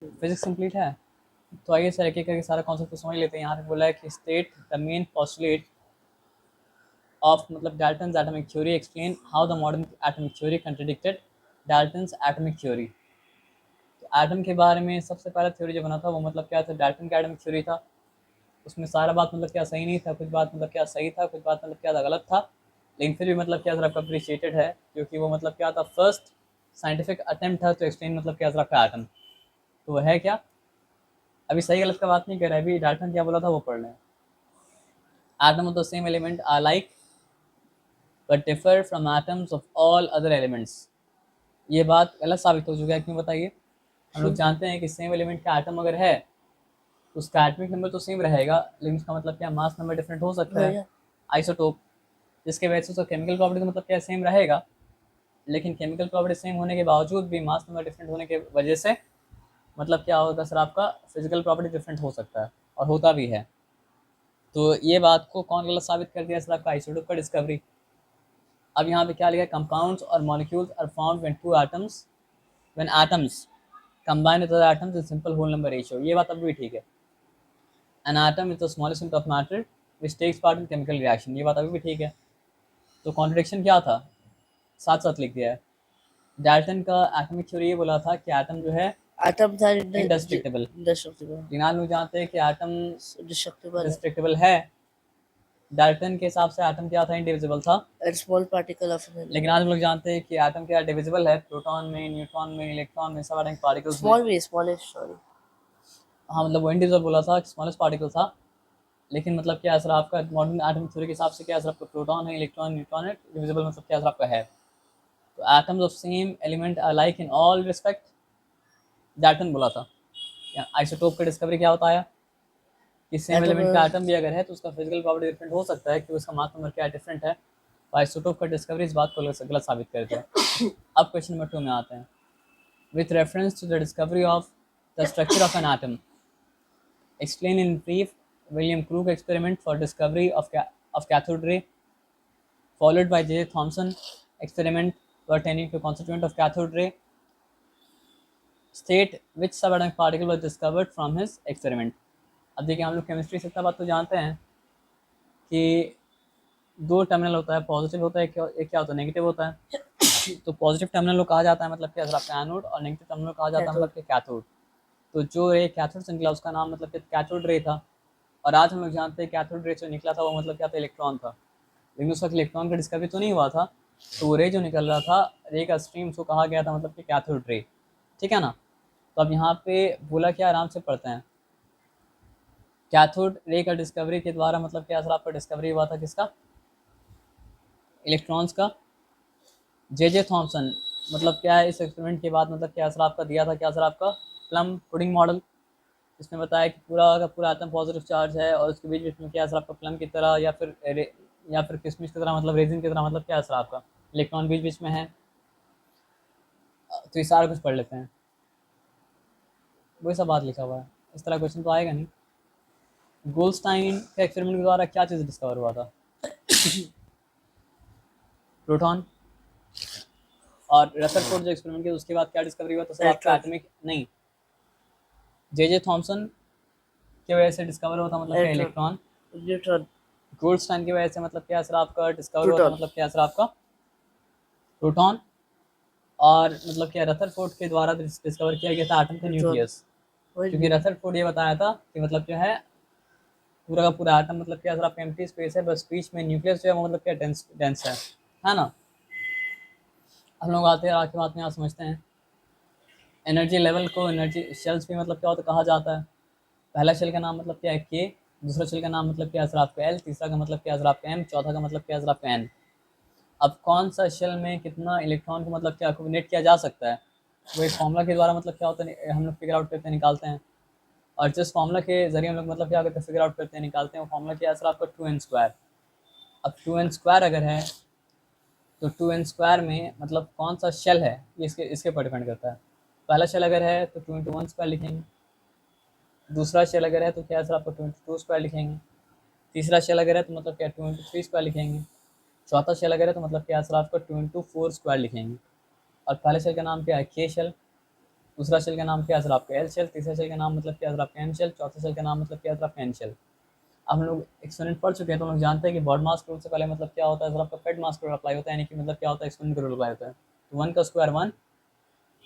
Physics complete है। तो आइए सर एक एक करके सारा कॉन्सेप्ट को समझ लेते हैं। यहाँ पे बोला है कि state the main postulate of मतलब Dalton's atomic theory explain how the modern atomic theory contradicted Dalton's atomic theory। तो एटम के बारे में सबसे पहला थ्योरी जो बना था वो मतलब क्या था, डाल्टन का एटमिक थ्योरी था। उसमें सारा बात मतलब क्या सही नहीं था, कुछ बात मतलब क्या सही था, कुछ बात मतलब क्या था गलत था, लेकिन फिर भी मतलब क्या आपका अप्रिशिएटेड है, क्योंकि वो मतलब क्या था फर्स्ट साइंटिफिक अटेम्प्ट था तो एक्सप्लेन मतलब क्या आपका एटम। तो है क्या, अभी सही गलत का बात नहीं कर रहा है, अभी डाल्टन क्या बोला था वो पढ़ लें। Atom of the same element are like but differ from atoms of all other elements. ये बात गलत साबित हो चुका है, क्यों बताइए। हम लोग जानते हैं कि सेम एलिमेंट का एटम अगर है तो उसका एटमिक नंबर तो सेम रहेगा, लेकिन उसका मतलब क्या मास नंबर डिफरेंट हो सकता है, आइसोटोप, जिसके वजह से उसका केमिकल प्रॉपर्टी मतलब क्या सेम रहेगा, लेकिन केमिकल प्रॉपर्टी सेम होने के बावजूद भी मास नंबर डिफरेंट होने के वजह से मतलब क्या होगा सर, आपका फिजिकल प्रॉपर्टी डिफरेंट हो सकता है और होता भी है। तो ये बात को कौन गलत साबित कर दिया सर, आपका आइसोटोप का डिस्कवरी। अब यहाँ पे क्या लिखा है, कंपाउंड्स और molecules are found when two atoms when atoms combine with other atoms in simple whole number ratio. ये बात अब भी ठीक है। An atom is the smallest unit of matter which takes part in chemical reaction. ये बात अभी भी ठीक है। तो कॉन्ट्रडिक्शन क्या था, साथ साथ लिख दिया है। डाल्टन का एटमिक थ्योरी ये बोला था कि एटम जो है एटम था इंडेस्ट्रक्टिबल, इंडेस्ट्रक्टिबल, लेकिन आज लोग जानते हैं कि एटम डिस्ट्रक्टिबल डिस्ट्रक्टिबल है। डाल्टन के हिसाब से एटम क्या था, इंडिविजिबल था, है, स्मॉल पार्टिकल ऑफ लेकिन आज हम लोग जानते हैं कि एटम क्या डिविजिबल है, प्रोटॉन में, न्यूट्रॉन में, इलेक्ट्रॉन में, सब एटॉमिक पार्टिकल्स में। स्मॉल भी स्मॉलेस्ट, सॉरी। हाँ मतलब वो इंडिविजुअल बोला था, स्मॉलेस्ट पार्टिकल था, लेकिन मतलब क्या असर आपका मॉडर्न एटमिक थ्योरी के हिसाब से क्या असर आपका प्रोटॉन है, इलेक्ट्रॉन, न्यूट्रॉन है, डिविजिबल मतलब क्या असर आपका है। तो atoms of same element are like in all respect, Dalton बोला था। आइसोटोप का डिस्कवरी क्या बताया कि सेम एटम एलिमेंट का एटम भी अगर है तो उसका फिजिकल प्रॉपर्टी डिफरेंट हो सकता है, कि उसका मास नंबर क्या डिफरेंट है। तो आइसोटोप का डिस्कवरी इस बात को गलत साबित करते हैं। अब क्वेश्चन नंबर 2 में आते हैं। With reference to the discovery of the structure of an atom, explain in brief William Crook experiment for discovery of cathode ray, followed by J. Thomson experiment pertaining to constituent of cathode ray. State which subatomic particle was discovered from his experiment। अब देखिए, हम लोग chemistry से इतना बात तो जानते हैं कि दो टर्मिनल होता है, पॉजिटिव होता है, एक क्या होता है, नेगेटिव होता है। तो पॉजिटिव टर्मिनल को कहा जाता है मतलब क्या आपका एनोड, और नेगेटिव टर्मिनल कहा जाता है मतलब कि कैथोड। तो जो रे कैथोड से निकला उसका नाम मतलब कैथोड रे था। और आज हम लोग जानते हैं कैथोड रे जो निकला था वो मतलब क्या था, इलेक्ट्रॉन था, लेकिन उस वक्त इलेक्ट्रॉन का डिस्कवरी तो नहीं हुआ था। तो वो रे जो निकल रहा था, रे का स्ट्रीम, उसको कहा गया था मतलब कि कैथोड रे। ठीक है ना। तो अब यहाँ पे बोला क्या, आराम से पढ़ते हैं। कैथोड रे का डिस्कवरी के द्वारा मतलब क्या सर आपका डिस्कवरी हुआ था, किसका, इलेक्ट्रॉन्स का। जे थॉमसन मतलब क्या है, इस एक्सपेरिमेंट के बाद मतलब क्या असर आपका दिया था, क्या असर आपका प्लम पुडिंग मॉडल, इसमें बताया कि पूरा का पूरा एटम पॉजिटिव चार्ज है और उसके बीच बीच में क्या असर आपका प्लम की तरह या फिर किशमिश की तरह मतलब रेजिन की तरह मतलब क्या असर आपका इलेक्ट्रॉन बीच बीच में है। तो ये सारा कुछ पढ़ लेते हैं, वही सब बात लिखा हुआ है, इस तरह क्वेश्चन तो आएगा नहीं। गोल्डस्टाइन के एक्सपेरिमेंट के द्वारा क्या चीज़ डिस्कवर हुआ था, प्रोटॉन। और रदरफोर्ड जो एक्सपेरिमेंट किया उसके बाद क्या डिस्कवरी हुआ था सर आपका, एटमिक नहीं, जे थॉमसन की वजह से डिस्कवर हुआ था मतलब क्या, इलेक्ट्रॉन। न्यूट्रॉन, गोल्डस्टाइन की वजह से मतलब क्या सर आपका डिस्कवर हुआ था प्रोटॉन। मतलब क्या सर आपका, प्रोटॉन। और मतलब क्या रदरफोर्ड के द्वारा डिस्कवर किया गया था एटम का न्यूक्लियस, क्योंकि रदरफोर्ड ये बताया था कि मतलब जो है पूरा का पूरा एटम मतलब क्या सर आपका एम्प्टी स्पेस है, बस बीच में न्यूक्लियस जो है वो मतलब क्या डेंस डेंस है ना। हम लोग आते हैं आगे बात में यहाँ समझते हैं। एनर्जी लेवल को एनर्जी शेल्स भी मतलब क्या होता कहा जाता है। पहला शेल का नाम मतलब क्या है, के। दूसरा शेल का नाम मतलब क्या है सर आपका, एल। तीसरा का मतलब क्या है सर आपका, एम। चौथा का मतलब क्या है सर आपका, एन। अब कौन सा शेल में कितना इलेक्ट्रॉन को मतलब क्या अकोमोडेट किया जा सकता है, वो एक फॉर्मूला के द्वारा मतलब क्या होता है हम लोग फिगर आउट करते हैं, निकालते हैं। और जिस फॉर्मूला के जरिए हम लोग मतलब क्या करते हैं, फिगर आउट करते हैं, निकालते हैं, वो फॉर्मूला क्या है सर आपका, 2n²। अब 2n² अगर है तो 2n² में मतलब कौन सा शेल है ये इसके इसके पर डिपेंड करता है। पहला शेल अगर है तो 2 × 1² लिखेंगे। दूसरा शेल अगर है तो क्या है सर आपको 2 × 2² लिखेंगे। तीसरा शेल अगर है तो मतलब क्या 2 × 3² लिखेंगे। चौथा शेल अगर है तो मतलब क्या है सर आपको 2 × 4² लिखेंगे। और पहले शेल का नाम क्या है, के शेल। दूसरा शेल का नाम क्या है सर आपका एल शेल, तीसरा शेल का नाम मतलब क्या है सर आपका एम शेल, चौथा शेल का नाम मतलब क्या है सर आपका एन शेल। अब हम लोग एक्सपोनेंट पढ़ चुके हैं तो हम लोग जानते हैं कि बॉड मास के रूल से पहले मतलब क्या होता है सर आपका फेड मास का रूल अप्लाई होता है, यानी कि मतलब क्या होता है एक्सपोनेंट का रूल अप्लाई होता है। तो 1 का स्क्वायर 1,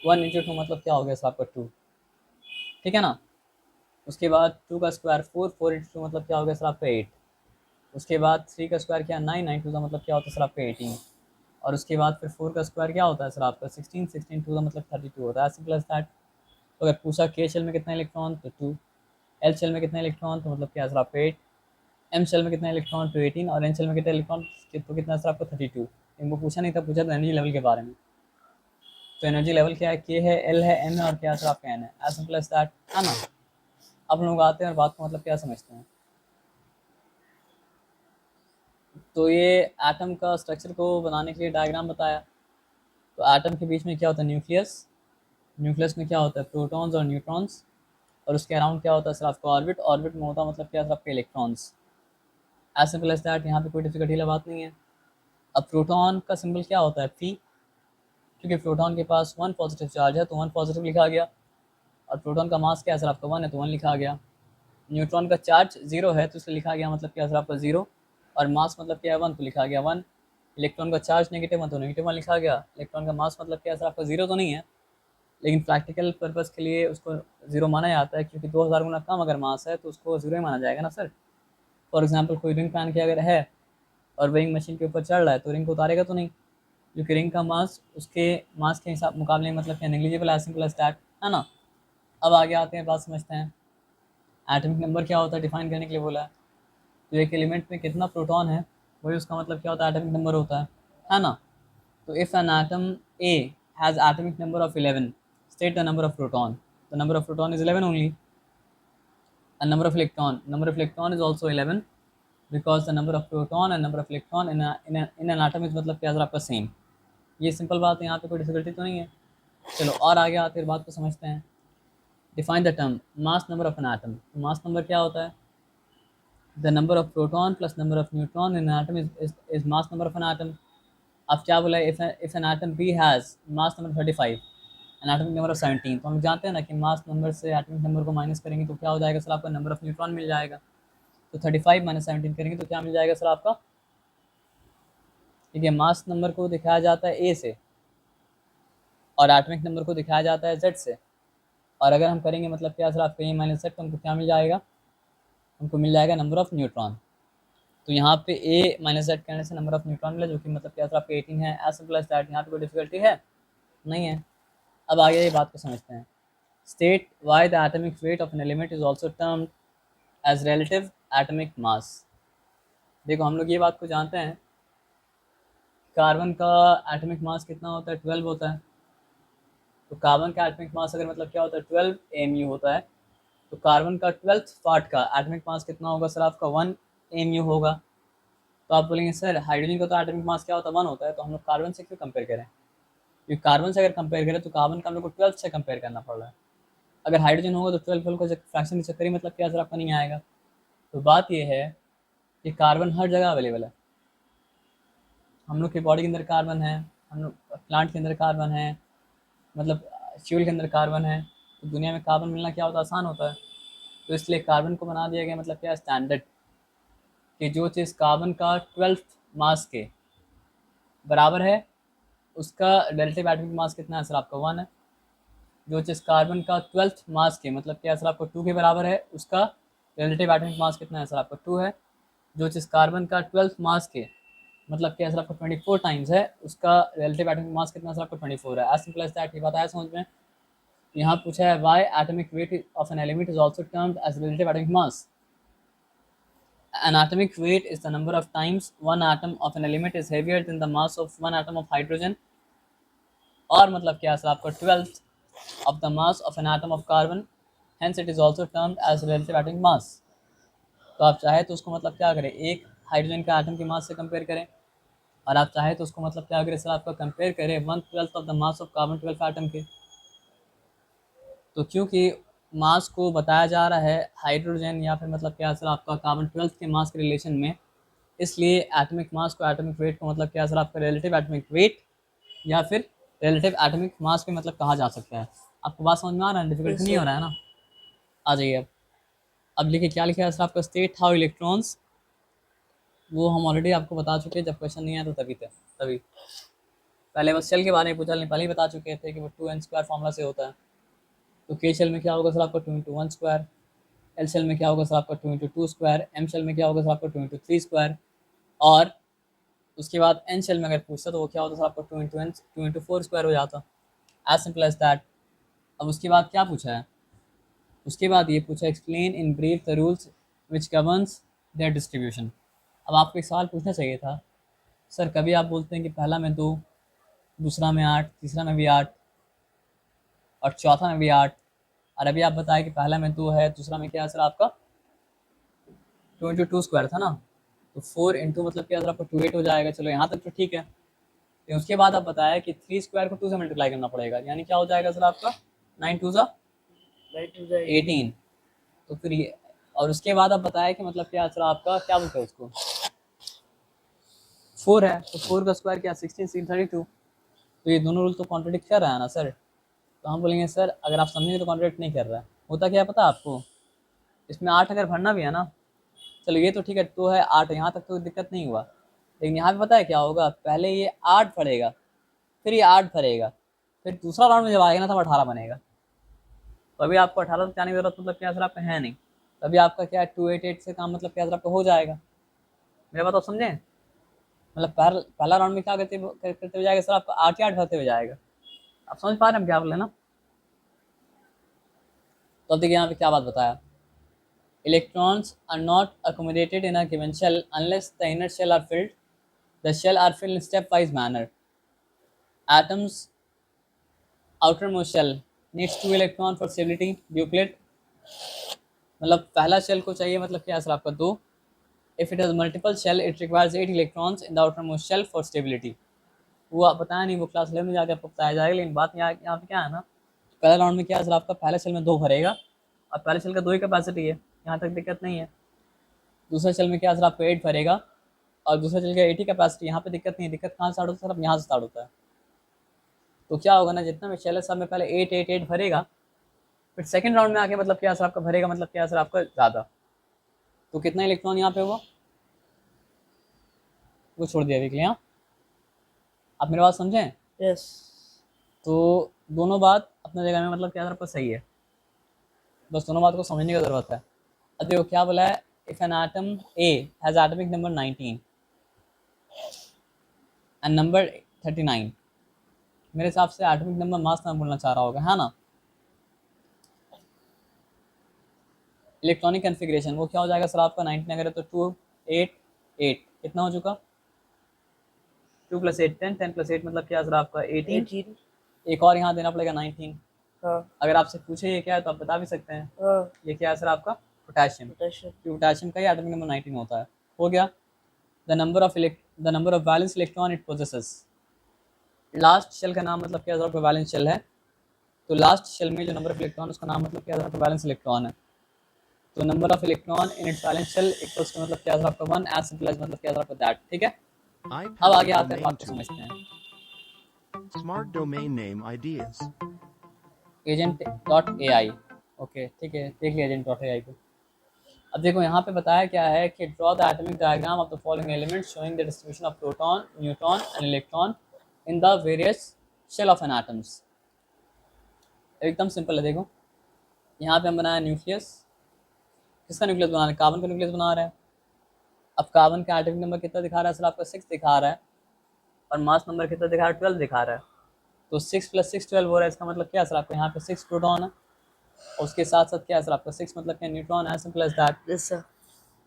1 इंटू 2 मतलब क्या हो गया सर आपका 2, ठीक है ना। उसके बाद 2 का स्क्वायर 4, 4 इंटू 2 मतलब क्या हो गया सर आपका 8। उसके बाद 3 का स्क्वायर क्या 9, 9 टू का मतलब क्या होता है सर आपका 18। और उसके बाद फिर 4 का स्क्वायर क्या होता है सर आपका 16, 16 टू का मतलब 32 होता है, सिंपल एज दैट। तो अगर पूछा के शेल में कितना इलेक्ट्रॉन तो 2, एल शेल में कितना इलेक्ट्रॉन तो मतलब क्या सर आपका 8, एम शेल में कितना इलेक्ट्रॉन तो 18, और एन शेल में कितना इलेक्ट्रॉन तो कितना सर आपको 32। इनको पूछा नहीं था, पूछा था एनर्जी लेवल के बारे में। तो एनर्जी लेवल क्या है, के है, एल है, एम है और क्या सर आपका एन है, एज सिंपल एज दैट, है ना। अब हम लोग आते हैं और बात को मतलब क्या समझते हैं। तो ये एटम का स्ट्रक्चर को बनाने के लिए डायग्राम बताया। तो एटम के बीच में क्या होता है न्यूक्लियस, न्यूक्लियस में क्या होता है प्रोटॉन्स और न्यूट्रॉन्स, और उसके अराउंड क्या होता है सर आपका ऑर्बिट, ऑर्बिट में होता मतलब क्या सर आपके electrons, as simple as that. यहाँ पे कोई डिफिकल्टी वाली बात नहीं है। अब प्रोटॉन का सिंबल क्या होता है पी, क्योंकि प्रोटॉन के पास 1 पॉजिटिव चार्ज है तो 1 पॉजिटिव लिखा गया, और प्रोटॉन का मास क्या है सर आपका 1 है तो 1 लिखा गया। न्यूट्रॉन का चार्ज 0 है तो इसलिए लिखा गया मतलब क्या सर आपका 0, और मास मतलब क्या है 1 तो लिखा गया 1। इलेक्ट्रॉन का चार्ज नेगेटिव 1 तो नेगेटिव 1 लिखा गया। इलेक्ट्रॉन का मास मतलब क्या है सर आपका 0 तो नहीं है, लेकिन प्रैक्टिकल पर्पज़ के लिए उसको 0 माना जाता है, क्योंकि 2000 गुना कम अगर मास है तो उसको 0 ही माना जाएगा ना सर। फॉर एग्जाम्पल कोई रिंग पहन के अगर है और वेइंग मशीन के ऊपर चढ़ रहा है तो रिंग को उतारेगा तो नहीं, क्योंकि रिंग का मास उसके मास के हिसाब मुकाबले में मतलब क्या नेग्लिजिबल है, सिंपल एज दैट, है ना। अब आगे आते हैं, बात समझते हैं। एटॉमिक नंबर क्या होता है डिफाइन करने के लिए बोला है। तो एक एलिमेंट में कितना प्रोटॉन है वही उसका मतलब क्या होता है एटॉमिक नंबर होता है ना। तो if an atom A has atomic number of 11, state the number of proton. The number of proton is 11 only, and number of electron is also 11, because the number of proton and number of electron in an atom is मतलब क्या आपका same. ये simple बात है, यहाँ पे कोई difficulty तो नहीं है। चलो और आगे आते हैं बात को समझते हैं। Define the term mass number of an atom. Mass number क्या होता है, the number of proton plus number of neutron in atom is mass number of an atom. अब क्या बोला है, if an atom B has mass number 35 an atomic number of 17, तो हम जानते हैं ना कि मास नंबर से एटमिक नंबर को माइनस करेंगे तो क्या हो जाएगा सर आपका नंबर ऑफ न्यूट्रॉन मिल जाएगा। तो 35 माइनस 17 करेंगे तो क्या मिल जाएगा सर आपका, ठीक है। मास नंबर को दिखाया जाता है ए से और एटॉमिक नंबर को दिखाया जाता है जेड से, और अगर हम करेंगे मतलब क्या सर आपका ए माइनस जेड तो हमको क्या मिल जाएगा, हमको मिल जाएगा नंबर ऑफ न्यूट्रॉन। तो यहाँ पे ए माइनस जेड करने से नंबर ऑफ न्यूट्रॉन मिला, जो कि मतलब क्या सर आपका 18 है, एज सिंपल एज दैट। यहाँ पे कोई डिफिकल्टी है नहीं है। अब आगे ये बात को समझते हैं। State why the atomic weight of an element is also termed as relative atomic mass. देखो हम लोग ये बात को जानते हैं, कार्बन का एटॉमिक मास कितना होता है 12 होता है। तो कार्बन का एटॉमिक मास अगर मतलब क्या होता है 12 AMU होता है, तो कार्बन का 12th पार्ट का एटॉमिक मास कितना होगा सर आपका 1 AMU होगा। तो आप बोलेंगे सर हाइड्रोजन का तो एटॉमिक मास क्या होता है 1 होता है, तो हम लोग कार्बन से क्यों कंपेयर करें, क्योंकि कार्बन से अगर कंपेयर करें तो कार्बन का हम लोग को 12 से कंपेयर करना पड़ रहा है। अगर हाइड्रोजन होगा तो 12 को फ्रैक्शन के चक्कर ही मतलब क्या सर आपका नहीं आएगा। तो बात ये है कि कार्बन हर जगह अवेलेबल है। हम लोग की बॉडी के अंदर कार्बन है, हम लोग प्लांट के अंदर कार्बन है, मतलब फ्यूल के अंदर कार्बन है। तो दुनिया में कार्बन मिलना क्या होता है आसान होता है। तो इसलिए कार्बन को बना दिया गया मतलब क्या स्टैंडर्ड, कि जो चीज़ कार्बन का 12th मास के बराबर है उसका रिलेटिव एटॉमिक मास कितना है सर आपका 1 है। जो चीज़ कार्बन का 12th मास के मतलब क्या सर आपका 2 के बराबर है उसका रिलेटिव एटॉमिक मास कितना है सर आपका 2 है। जो चीज़ कार्बन का 12th मास के मतलब क्या सर आपका 24 टाइम्स है उसका रिलेटिव एटॉमिक मास कितना सर आपका 24 है, एज सिंपल एज दैट। ये बताया समझ में। यहाँ पूछा है why atomic weight of an element is also termed as relative atomic mass. An atomic weight is the number of times one atom of an element is heavier than the mass of one atom of hydrogen, और मतलब क्या sir आपका 12th of the mass of an atom of carbon, hence it is also termed as relative atomic mass। तो आप चाहे तो उसको मतलब क्या करें, एक हाइड्रोजन के आटम के मास से कंपेयर करें, और आप चाहे तो उसको मतलब क्या करें सर आपका कंपेयर करें 1/12 of the mass of carbon 12 atom के। तो क्योंकि मास को बताया जा रहा है हाइड्रोजन या फिर मतलब क्या सर आपका कार्बन 12 के मास के रिलेशन में, इसलिए एटॉमिक मास को एटॉमिक वेट को मतलब क्या सर आपका रिलेटिव एटॉमिक वेट या फिर रिलेटिव एटॉमिक मास पे मतलब कहा जा सकता है। आपको बात समझ में आ रहा है, डिफिकल्ट नहीं हो रहा है ना? आ जाइए अब लिखिए क्या लिखा है सर आपका, स्टेट हाउ इलेक्ट्रॉन्स, वो हम ऑलरेडी आपको बता चुके हैं, जब क्वेश्चन नहीं आया तो तभी पहले बस शेल के बारे में पूछा, पहले ही बता चुके थे कि वो 2n² फॉर्मूला से होता है। तो के शेल में क्या होगा सर आपका 2 × 1², एल शेल में क्या होगा सर आपका 2 × 2², एम शेल में क्या होगा सर आपका 2 × 3², और उसके बाद एन शेल में अगर पूछता तो वो क्या होता सर आपका 2 × 4² हो जाता। As simple as that. अब उसके बाद क्या पूछा है, उसके बाद ये पूछा explain in brief the rules which governs there distribution. अब आपको एक सवाल पूछना चाहिए था, सर कभी आप बोलते हैं कि पहला में 2, दूसरा में 8, तीसरा में भी 8 और चौथा में भी 8, और अभी आप बताएं कि पहला में 2 है, दूसरा में क्या है सर आपका 2 × 2² था ना, तो 4 मतलब क्या सर आपका 28 हो जाएगा। चलो यहाँ तक तो ठीक है। तो उसके बाद आप बताया कि 3² को 2 से मल्टीप्लाई करना पड़ेगा, यानी क्या हो जाएगा सर आपका 9 2 18। तो फिर ये, और उसके बाद आप बताया कि मतलब क्या सर आपका क्या बोलते हैं उसको 4 है, तो 4 का स्क्वायर क्या 16 16 32। तो ये दोनों रूल तो कॉन्ट्रडिक्ट कर रहा है ना सर। तो हम बोलेंगे सर अगर आप समझेंगे तो कॉन्ट्रडिक्ट नहीं कर रहा है। होता क्या है पता आपको, इसमें 8 अगर भरना भी है ना, चलो ये तो ठीक है, 2 है 8 यहाँ तक तो दिक्कत नहीं हुआ, लेकिन यहाँ पे पता है क्या होगा, पहले ये 8 भरेगा, फिर ये 8 भरेगा, फिर दूसरा राउंड में जब आएगा ना तब 18 बनेगा। तो अभी आपको 18 तक जाने की जरूरत मतलब क्या सर आपका है नहीं, तभी आपका क्या 288 से काम मतलब क्या सर आपका हो जाएगा। मेरा बात आप समझे, मतलब पहला राउंड में क्या करते हुए जाएगा सर आपका 8 8 भरते हुए जाएगा। आप समझ पा रहे हैं हम क्या बोले ना? तो अब देखिए यहाँ पे क्या बात बताया, electrons are not accommodated in a given shell unless the inner shell are filled. The shell are filled in stepwise manner. Atoms outermost shell needs 2 electron for stability. Euclid मतलब पहला शेल को चाहिए मतलब क्या सर आपका 2। If it has multiple shell, it requires 8 electrons in the outermost shell for stability. वो आप बताया नहीं, वो क्लास 11 में जाकर आपको बताया जाएगा, लेकिन बात यहाँ पे क्या है ना, पहला राउंड में क्या है सर आपका पहले शेल में 2 भरेगा, और पहले शेल का 2 ही कैपेसिटी है, यहाँ तक दिक्कत नहीं है। दूसरे शेल में क्या सर आपको 8 भरेगा, और दूसरा चल गया 80 कैपेसिटी, यहाँ पे दिक्कत नहीं है। दिक्कत कहाँ स्टार्ट होता है सर, अब यहाँ से स्टार्ट होता है। तो क्या होगा ना, जितना भी शेल है सब में पहले 8 8 8 भरेगा, फिर सेकंड राउंड में आके मतलब क्या सर आपका भरेगा मतलब क्या सर आपका ज़्यादा। तो कितना इलेक्ट्रॉन यहाँ पे हुआ वो छोड़ दिया अभी के लिए। हाँ आप मेरी बात समझें? यस। तो दोनों बात अपने जगह में मतलब क्या सर आपका सही है, बस दोनों बात को समझने की ज़रूरत है। अब देखो क्या बोला है, if an atom A has atomic number 19 and number 39, मेरे हिसाब से एटॉमिक नंबर मास नंबर बोलना चाह रहा होगा, है ना। इलेक्ट्रॉनिक कन्फिग्रेशन वो क्या हो जाएगा सर आपका 19 अगर है तो 2 8 8 कितना हो चुका, 2 + 8 10 10 + 8 मतलब क्या सर आपका 18। एक और यहाँ देना पड़ेगा 19। हाँ अगर आपसे पूछे ये क्या है तो आप बता भी सकते हैं। हाँ ये क्या है सर आपका पोटेशियम, पोटेशियम। पोटेशियम का ही एटॉमिक नंबर 19 होता है। हो गया। The number of valence electron it possesses, last shell का नाम मतलब क्या सर आपका वैलेंस शेल है, तो लास्ट शेल में जो नंबर ऑफ इलेक्ट्रॉन उसका नाम मतलब क्या सर आपका वैलेंस इलेक्ट्रॉन है। तो number of electron in its valence shell equals to मतलब क्या सर आपका 1 एज सिंपल एज मतलब क्या सर आपका दैट। ठीक है, अब आगे आते हैं बात को समझते हैं। Smart domain name ideas. agent.ai, okay ठीक है, देख लिया agent.ai को। अब देखो यहाँ पे बताया क्या है कि draw the atomic diagram of the following elements showing the distribution of proton neutron and electron in the various shell of an atoms. एकदम सिंपल है, देखो यहाँ पे हम बनाया न्यूक्लियस, किसका न्यूक्लियस बना रहे हैं, कार्बन का न्यूक्लियस बना रहे हैं। अब कार्बन का एटॉमिक नंबर कितना दिखा रहा है सर आपका 6 दिखा रहा है, और मास नंबर कितना दिखा रहा है 12 दिखा रहा है। तो 6 + 6 12 हो रहा है, इसका मतलब क्या है सर आपको यहाँ पे 6 प्रोटॉन है, और उसके साथ साथ क्या है सर आपका 6 मतलब क्या न्यूट्रॉन है, simple as that. Yes sir.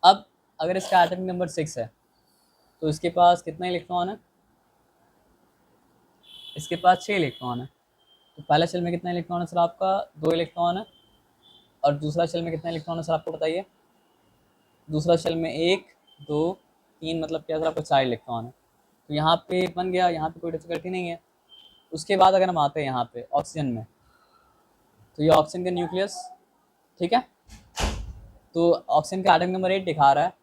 अब अगर इसका एटॉमिक नंबर 6 है तो इसके पास कितना इलेक्ट्रॉन है, इसके पास 6 इलेक्ट्रॉन है। तो पहला शेल में कितना इलेक्ट्रॉन है सर आपका 2 इलेक्ट्रॉन है, और दूसरा शेल में कितना इलेक्ट्रॉन है सर आपको बताइए। दूसरा शेल में 1 2 3 मतलब क्या सर आपका 4 इलेक्ट्रॉन है। तो यहाँ पे बन गया, यहाँ पे कोई डिफिकल्टी नहीं है। उसके बाद अगर हम आते हैं यहाँ पे ऑक्सीजन में, तो ये ऑक्सीजन का न्यूक्लियस, ठीक है। तो ऑक्सीजन का एटॉमिक नंबर 8 दिखा रहा है,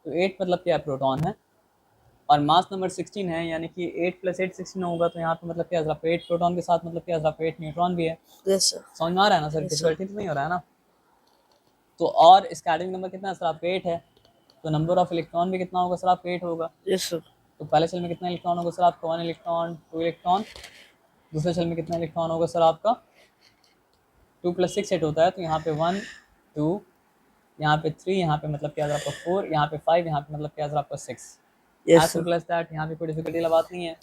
तो 8 मतलब क्या है प्रोटॉन है, और मास नंबर 16 है, यानी कि 8 + 8 16 होगा, तो यहाँ पे मतलब क्या सिर्फ 8 प्रोटॉन के साथ मतलब क्या सिर्फ 8 न्यूट्रॉन भी है। Yes, sir. समझ में आ रहा है ना सर? Yes, डिफिकल्टी तो नहीं हो रहा है ना? तो और इसका एटॉमिक नंबर कितना है सर? आपका 8 है, तो नंबर ऑफ इलेक्ट्रॉन भी कितना होगा सर? आपका 8 होगा। Yes, sir. तो पहले सेल में कितना इलेक्ट्रॉन होगा सर? आपका 1 इलेक्ट्रॉन, 2 इलेक्ट्रॉन। दूसरे सेल में कितना इलेक्ट्रॉन होगा सर? आपका 2 + 6 8 होता है, तो यहाँ पे 1 2, यहाँ पे 3, यहाँ पे मतलब क्या आपका 4, यहाँ पे 5, यहाँ पे मतलब क्या आपका 6। Yes, as sir. Simple as that, यहाँ पे कोई डिफिकल्टी वाला बात नहीं है।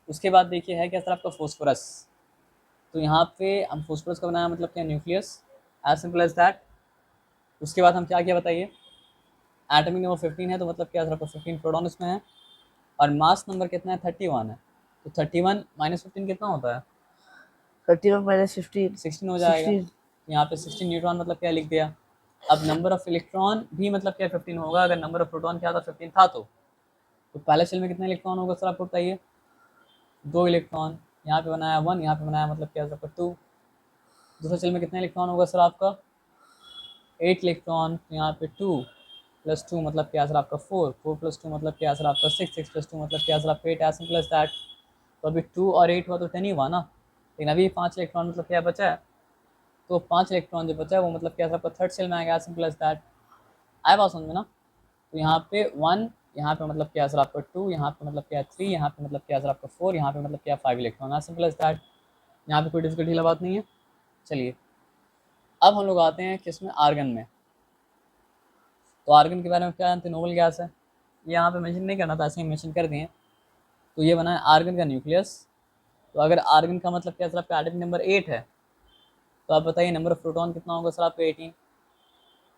उसके बाद देखिए है क्या सर? आपका फॉस्फोरस। तो यहाँ पे हम फॉस्फोरस का बनाया मतलब क्या? Nucleus. As simple as that. उसके बाद हम क्या किया बताइए? एटॉमिक नंबर 15 है, तो मतलब क्या सर? आपका 15 प्रोटॉन इसमें है, और मास नंबर कितना है? 31 है। तो 31 - 15 कितना होता है? 31 minus 15. 16 हो जाएगा। 16. यहाँ पे 16 न्यूट्रॉन मतलब क्या लिख दिया। अब नंबर ऑफ इलेक्ट्रॉन भी मतलब क्या 15 होगा, अगर नंबर ऑफ प्रोटॉन क्या था? 15 था। तो पहले सेल में कितने इलेक्ट्रॉन होगा सर? आपको बताइए। 2 इलेक्ट्रॉन। यहाँ पे बनाया 1, यहाँ पे बनाया मतलब क्या आपका 2। दूसरे सेल में कितने इलेक्ट्रॉन होगा सर? आपका 8 इलेक्ट्रॉन। तो यहाँ पे 2 + 2 मतलब क्या सर? आपका 4, 4 + 2 मतलब क्या सर? आपका 6, 6 + 2 मतलब क्या सर? आपका 8। As simple as that. तो अभी 2 और 8 हुआ तो 10 ही हुआ ना, लेकिन अभी 5 इलेक्ट्रॉन मतलब क्या बचा है? तो 5 इलेक्ट्रॉन जो बचा है वो मतलब क्या सर? आपका थर्ड सेल में आएगा। As simple as that. आया बात समझ में ना? तो यहाँ पे 1, यहाँ पे मतलब क्या सर? आपका 2, यहाँ पे मतलब क्या 3, यहाँ पे मतलब क्या सर? आपका 4, यहाँ पे मतलब क्या 5 electron. As simple as that. यहाँ पे कोई डिफिकल्टी वाली बात नहीं है। चलिए अब हम लोग आते हैं किसमें? आर्गन में। तो आर्गन के बारे में क्या जानते हैं? नोबल गैस है। यहाँ पे मेंशन नहीं करना था, ऐसे ही मेंशन कर दिए। तो ये बना है आर्गन का न्यूक्लियस। तो अगर आर्गन का मतलब क्या सर? आपका एटॉमिक नंबर 8 है, तो आप बताइए नंबर ऑफ प्रोटॉन कितना होगा सर? आपका 18।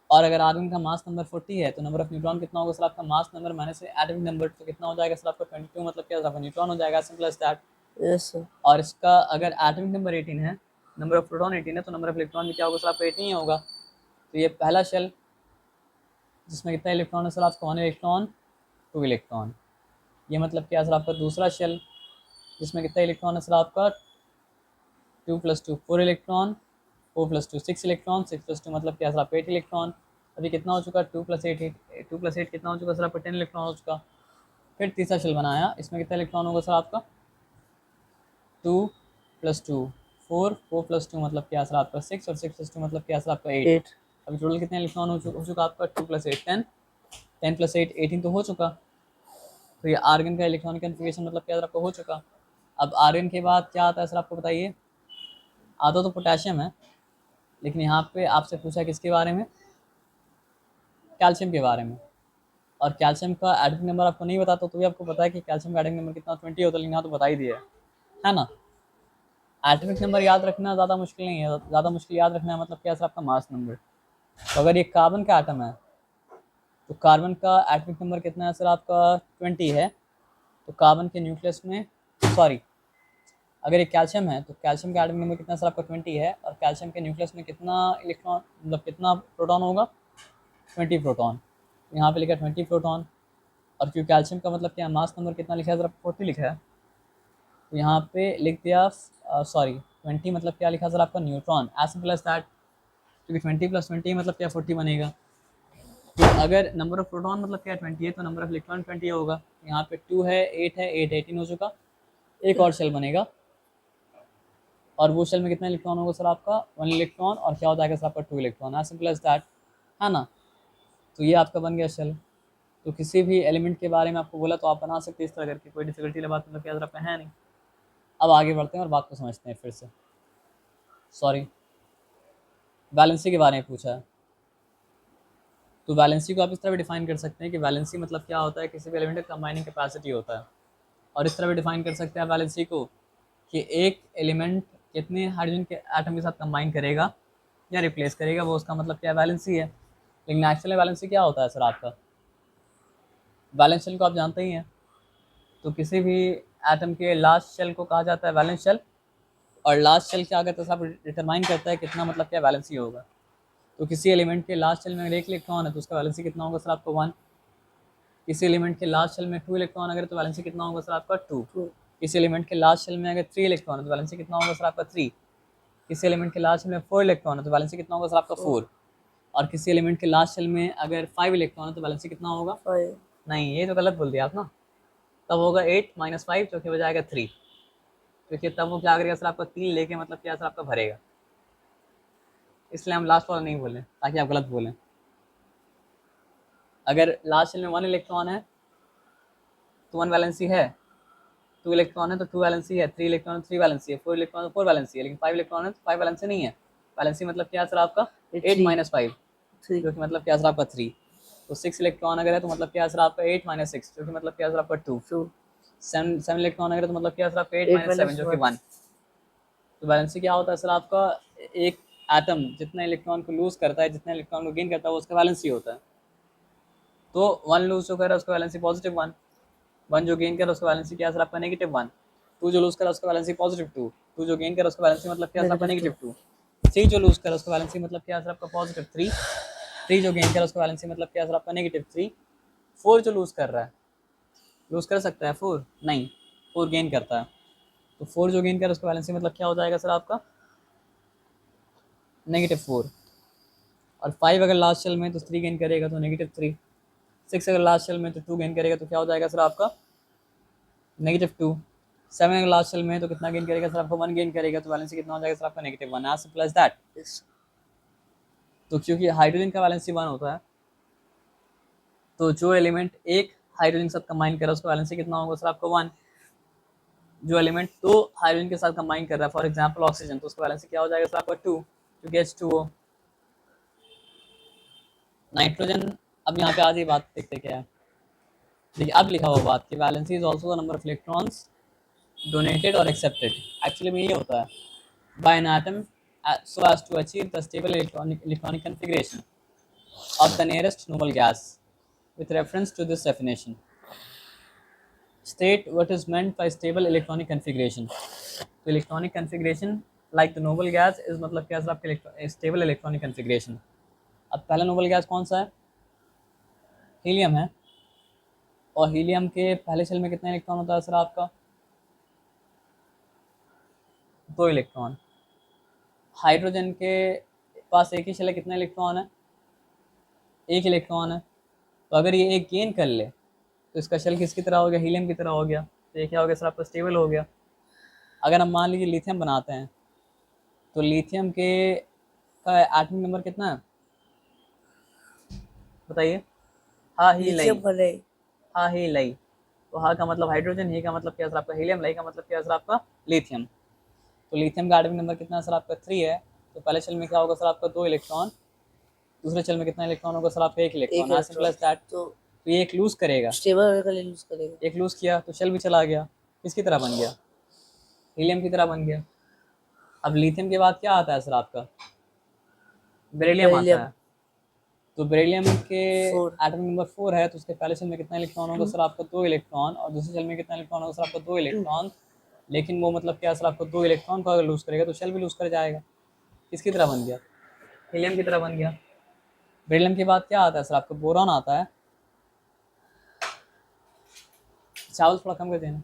और अगर आर्गन का मास नंबर 40 है, तो नंबर ऑफ न्यूट्रॉन कितना होगा सर? आपका मास नंबर माइनस से एटॉमिक नंबर, तो कितना हो जाएगा सर? आपका 22 मतलब क्या आपका न्यूट्रॉन हो जाएगा। Simple as that. Yes, sir. और इसका अगर एटॉमिक नंबर 18 है, नंबर ऑफ प्रोटॉन 18 है, तो नंबर ऑफ इलेक्ट्रॉन भी क्या होगा सर? आपका 18 ही होगा। तो ये पहला शेल जिसमें कितना इलेक्ट्रॉन है सर? आपका 1 इलेक्ट्रॉन, 2 इलेक्ट्रॉन। ये मतलब क्या सर? आपका दूसरा शेल जिसमें कितना इलेक्ट्रॉन है सर? आपका 2 + 2 4 इलेक्ट्रॉन, 4 + 2 6 इलेक्ट्रॉन, 6 + 2 मतलब क्या सर? आपका 8 इलेक्ट्रॉन। अभी कितना हो चुका? 2 + 8 2 + 8 कितना हो चुका सर? आपका 10 इलेक्ट्रॉन हो चुका। फिर तीसरा शेल बनाया, इसमें कितना इलेक्ट्रॉन होगा सर? आपका 2 + 2 4, 4 + 2 मतलब क्या सर? आपका 6, और 6 + 2 मतलब क्या सर? आपका 8। 8. अभी टोटल कितने इलेक्ट्रॉन हो चुका आपका? 2 + 8 10, 10 + 8 18 तो हो चुका। तो ये आर्गन का इलेक्ट्रॉनिक कन्फिगरेशन मतलब क्या सर? आपका हो चुका। अब आर्गन के बाद क्या आता है सर? आपको बताइए। आता तो पोटेशियम है, लेकिन यहाँ पे आपसे पूछा किसके बारे में? कैल्शियम के बारे में। और कैल्शियम का एटॉमिक नंबर आपको नहीं बताता, तो भी आपको पता है कि कैल्शियम का एटॉमिक नंबर कितना 20 होता है, लेकिन यहाँ तो बता ही दिया है ना? एटॉमिक नंबर याद रखना ज़्यादा मुश्किल नहीं है, ज़्यादा मुश्किल याद रखना है मतलब क्या सर? आपका मास नंबर। तो अगर ये कार्बन का एटम है, तो कार्बन का एटॉमिक नंबर कितना है सर? आपका 20 है। तो कार्बन के न्यूक्लियस में, सॉरी, अगर ये कैल्शियम है तो कैल्शियम का एटॉमिक नंबर कितना सर? आपका 20 है। और कैल्शियम के न्यूक्लियस में कितना इलेक्ट्रॉन, मतलब कितना प्रोटॉन होगा? 20 प्रोटॉन। यहाँ पे लिखा 20 प्रोटॉन। और क्यों कैल्शियम का मतलब क्या मास नंबर कितना लिखा है सर? 40 लिखा है, तो यहाँ पे लिख दिया, सॉरी 20 मतलब क्या लिखा सर? आपका neutron. As simple as that. क्योंकि 20 + 20 मतलब क्या 40 बनेगा। तो अगर नंबर ऑफ प्रोटॉन मतलब क्या 20 है, तो नंबर ऑफ इलेक्ट्रॉन 20 होगा। यहाँ पे 2 है, 8 है, 8 18 हो चुका। एक और शेल बनेगा, और वो शेल में कितना इलेक्ट्रॉन होगा सर? आपका 1 इलेक्ट्रॉन, और क्या हो जाएगा सर? आपका 2 electron. As simple as that, है ना? तो ये आपका बन गया शेल। तो किसी भी एलिमेंट के बारे में आपको बोला तो आप बना सकते हैं इस तरह करके, कोई डिफिकल्टी वाली बात मतलब क्या आपका है नहीं। अब आगे बढ़ते हैं और बात को समझते हैं फिर से। सॉरी, वैलेंसी के बारे में पूछा है। तो वैलेंसी को आप इस तरह भी डिफाइन कर सकते हैं कि वैलेंसी मतलब क्या होता है? किसी भी एलिमेंट का कंबाइनिंग कैपेसिटी होता है। और इस तरह भी डिफाइन कर सकते हैं वैलेंसी को कि एक एलिमेंट कितने हाइड्रोजन के एटम के साथ कंबाइन करेगा या रिप्लेस करेगा, वो उसका मतलब क्या वैलेंसी है। लेकिन एक्चुअली वैलेंसी क्या होता है सर? आपका वैलेंस शेल को आप जानते ही हैं। तो किसी भी एटम के लास्ट शेल को कहा जाता है वैलेंस शेल। और लास्ट शेल क्या करता है साहब? डिटरमाइन करता है कितना मतलब क्या वैलेंसी होगा। तो किसी एलिमेंट के लास्ट शेल में अगर 1 इलेक्ट्रॉन है, तो उसका वैलेंसी कितना होगा सर? आपको 1। किसी एलिमेंट के लास्ट शेल में 2 इलेक्ट्रॉन अगर, तो वैलेंसी कितना होगा सर? आपका 2। 2. किसी एलिमेंट के लास्ट शेल में अगर 3 इलेक्ट्रॉन है, तो वैलेंसी कितना होगा सर? आपका 3। किसी एलिमेंट के लास्ट शेल में 4 इलेक्ट्रॉन है, तो वैलेंसी कितना होगा सर? आपका 4। और किसी एलिमेंट के लास्ट शेल में अगर 5 इलेक्ट्रॉन है, तो वैलेंसी कितना होगा? 5. नहीं, ये तो गलत बोल दिया आप ना। तब होगा 8 माइनस 5 जो कि हो जाएगा 3, क्योंकि तब वो क्या करेगा सर आपका 3 लेके मतलब क्या सर आपका भरेगा, इसलिए हम लास्ट वाला नहीं बोलें ताकि आप गलत बोलें। अगर लास्ट शेल में 1 इलेक्ट्रॉन है तो 1 वैलेंसी है, 2 इलेक्ट्रॉन है तो 2 वैलेंसी है, 3 इलेक्ट्रॉन 3 वैलेंसी है, 4 इलेक्ट्रॉन 4 वैलेंसी है, लेकिन 5 इलेक्ट्रॉन है तो 5 वैलेंसी नहीं है। वैलेंसी मतलब क्या है सर आपका 8 माइनस 5 3 जो कि मतलब क्या है सर आपका 3। तो 6 इलेक्ट्रॉन अगर है तो मतलब क्या है सर आपका 8 माइनस 6 जो कि मतलब क्या है सर आपका 2। 2 7 इलेक्ट्रॉन अगर है तो मतलब क्या है सर आपका 8 8 माइनस 7 minus जो कि 1 1। तो वैलेंसी क्या होता है सर आपका, एक एटम जितना इलेक्ट्रॉन को लूज करता है जितना इलेक्ट्रॉन को गेन करता है वो उसका वैलेंसी होता है। तो 1 लूज जो कर रहा है उसका वैलेंसी पॉजिटिव 1, 1 जो गेन कर रहा है उसका वैलेंसी क्या है सर आपका नेगेटिव 1, 2 जो लूज कर रहा है उसका वैलेंसी पॉजिटिव 2, 2 जो गेन कर रहा है उसका वैलेंसी मतलब क्या है सर आपका Negative नेगेटिव 2, 3 जो लूज कर रहा है उसका वैलेंसी मतलब क्या है सर आपका पॉजिटिव 3, 3 जो गेन कर रहा है उसका वैलेंसी मतलब क्या है सर आपका नेगेटिव 3, 4 जो लूज कर रहा है, लूज कर सकता है 4 नहीं, 4 गेन करता है, तो 4 जो गेन कर रहा है उसका वैलेंसी मतलब क्या हो जाएगा सर आपका नेगेटिव 4। और 5 अगर लास्ट शेल में तो 3 गेन करेगा तो नेगेटिव 3, 6 अगर लास्ट शेल में तो 2 गेन करेगा तो क्या हो जाएगा सर आपका नेगेटिव 2, 7 अगर लास्ट शेल में तो कितना गेन करेगा सर आपका 1 गेन करेगा तो वैलेंसी कितना हो जाएगा सर आपका negative 1, as simple as that. yes तो क्योंकि हाइड्रोजन का वैलेंसी 1 होता है तो जो एलिमेंट एक हाइड्रोजन के साथ कंबाइन कर रहा है उसका वैलेंसी कितना होगा सर आपका 1। जो एलिमेंट दो हाइड्रोजन के साथ कंबाइन कर रहा है फॉर एग्जांपल ऑक्सीजन तो उसका वैलेंसी क्या हो जाएगा सर आपका 2 क्योंकि H2O। नाइट्रोजन, अब यहाँ पे आज ये बात देखते क्या है, देखिए अब लिखा हुआ बात कि valency is also the number of electrons donated और एक्सेप्टेड। एक्चुअली में ये होता है by an atom so as to achieve the stable electronic configuration of the nearest noble gas. With reference to this definition, state what is meant by stable electronic configuration. तो electronic configuration like the noble gas is मतलब क्या sir आपका stable electronic configuration। अब पहला noble gas कौन सा है, helium है, और हीलियम के पहले शेल में कितना इलेक्ट्रॉन होता है सर आपका 2 इलेक्ट्रॉन। हाइड्रोजन के पास एक ही शेल है, कितना इलेक्ट्रॉन है 1 इलेक्ट्रॉन है। तो अगर ये एक गेन कर ले तो इसका शेल किसकी तरह हो गया, हीलियम की तरह हो गया, तो ये क्या हो गया सर आपका स्टेबल हो गया। अगर हम मान लीजिए लिथियम बनाते हैं तो लिथियम के का एटॉमिक नंबर कितना है बताइए, हाँ ही लई, lithium का नहीं हाँ ही लई, तो हाँ का मतलब हाइड्रोजन, ही का मतलब क्या सर आपका हीलियम, लई का मतलब क्या सर आपका लिथियम। तो लिथियम का एटॉमिक नंबर कितना सर आपका 3 है, तो पहले शेल में क्या होगा सर आपका 2 इलेक्ट्रॉन, दूसरे शेल में कितना इलेक्ट्रॉन होगा सर आपका 1 एक electron, as simple as electron that. तो तो ये एक लूज करेगा, स्टेबल होने के लिए यूज करेगा एक लूज किया तो शेल भी चला गया, किसकी तरह बन गया हीलियम की तरह बन गया। अब लिथियम के बाद क्या आता है सर आपका बेरिलियम आता बेरिलियम है। तो बेरिलियम के 4 एटॉमिक नंबर 4 है, तो उसके पहले शेल में कितना इलेक्ट्रॉन होगा सर आपका 2 इलेक्ट्रॉन, और दूसरे शेल में कितना इलेक्ट्रॉन होगा सर आपका 2 इलेक्ट्रॉन। लेकिन वो मतलब क्या सर आपको 2 इलेक्ट्रॉन को अगर लूज करेगा तो शेल भी लूज कर जाएगा, किसकी तरह बन गया हीलियम की तरह बन गया। बेरिलियम के बाद क्या आता है सर आपका बोरॉन आता है, चावल थोड़ा कम कर देना।